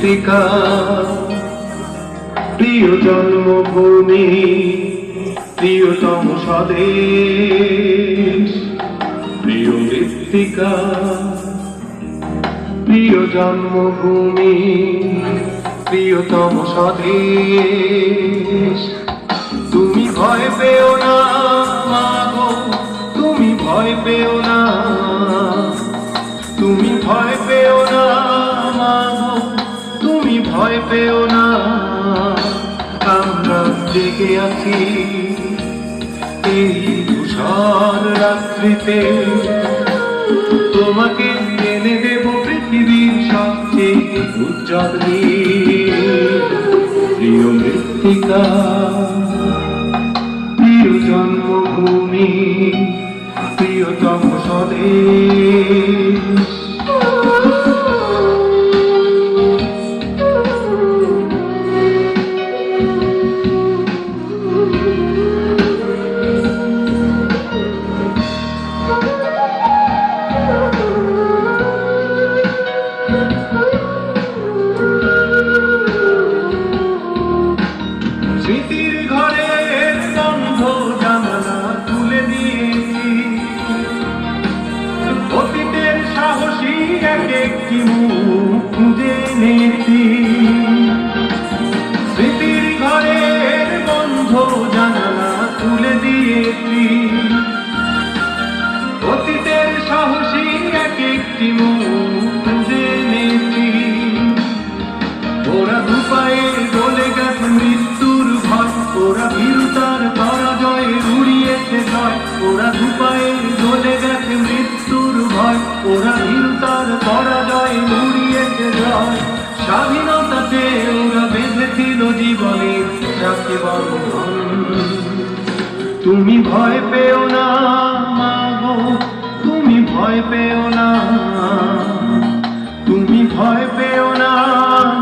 মৃত্তিকা, প্রিয় জন্মভূমি, প্রিয়তম স্বদেশ। প্রিয় মৃত্তিকা, প্রিয় জন্মভূমি, প্রিয়তম স্বদেশ। তুমি ভয় পেও না মাগো, তুমি ভয় পেও না, তুমি ভয় পেও না মাগো, তুমি ভয় পেও না। আমরা জেগে আছি এই তুষার রাত্রিতে, তোমাকে এনে দেব পৃথিবীর সবচেয়ে উজ্জ্বল দিন। প্রিয় মৃত্তিকা, প্রিয় জন্মভূমি, প্রিয়তম স্বদেশ। স্মৃতির ঘরের বন্ধ জানালা তুলে দিয়েছি, অতীতের সাহসী এক একটি মুখ খুঁজে এনেছি। স্মৃতির ঘরের বন্ধ জানালা তুলে দিয়েছি, অতীতের সাহসী এক একটি মুখ খুঁজে এনেছি। ওরা দুপায়ে গলে গেছে মৃত্যুর ভয়, ওরা ভীরুতার পরাজয়ে উড়িয়েছে জয়। ওরা দুপায়ে গলে গেছে মৃত্যুর ভয়, ওরা ভীরুতার পরাজয়ে উড়িয়েছে জয়। স্বাধীনতাতে ওরা বেঁধেছিল জীবনের রাখি বন্ধন। তুমি ভয় পেও না মাগো, তুমি ভয় পেও না, তুমি ভয় পেও না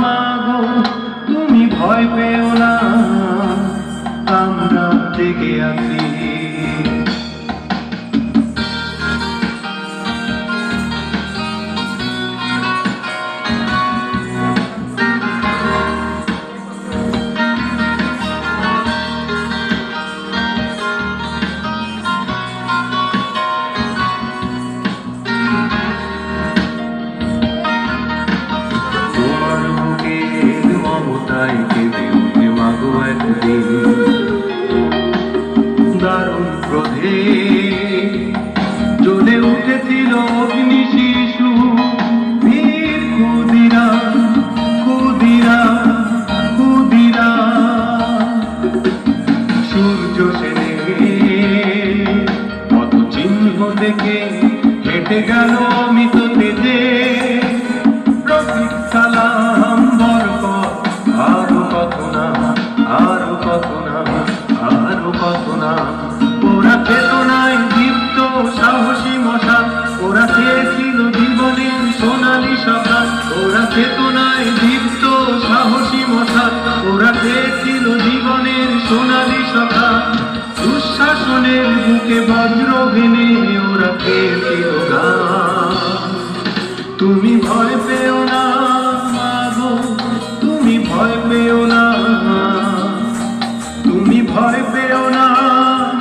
মাগো, তুমি ভয় পেও না। আমরা জেগে আছি। দারুণ ক্রোধে জ্বলে উঠেছিল অগ্নি শিশু, বীর ক্ষুদিরা ক্ষুদিরা ক্ষুদিরা। সূর্য সেনে কত চিহ্ন দেখে হেঁটে গেল অমিত তেজে। রফিক সালাম বরকত, আরো কত না, আরো কত না, আরো কত না। ওরা চেতনায় দীপ্ত সাহসী মশাল, ওরা চেয়েছিল জীবনের সোনালী সকাল। ওরা চেতনায় দীপ্ত সাহসী মশাল, ওরা চেয়েছিল জীবনের সোনালী সকাল। দুঃশাসনের বুকে বজ্র ভেঙে ওরা পেয়েছিল গান। তুমি ভয় পেও না মাগো, তুমি ভয় পেও না, তুমি ভয় পেও না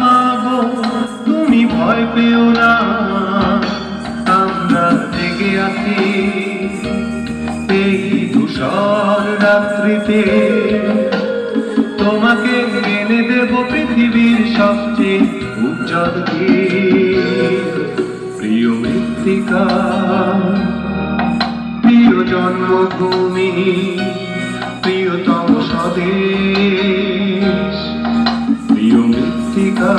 মাগো, তুমি ভয় পেও না। আমরা জেগে আছি এই ধূসর রাত্রিতে, তোমাকে এনে দেব পৃথিবীর সবচেয়ে উজ্জ্বল দিন। প্রিয় মৃত্তিকা, প্রিয় জন্মভূমি, প্রিয়তম স্বদেশ। প্রিয় মৃত্তিকা।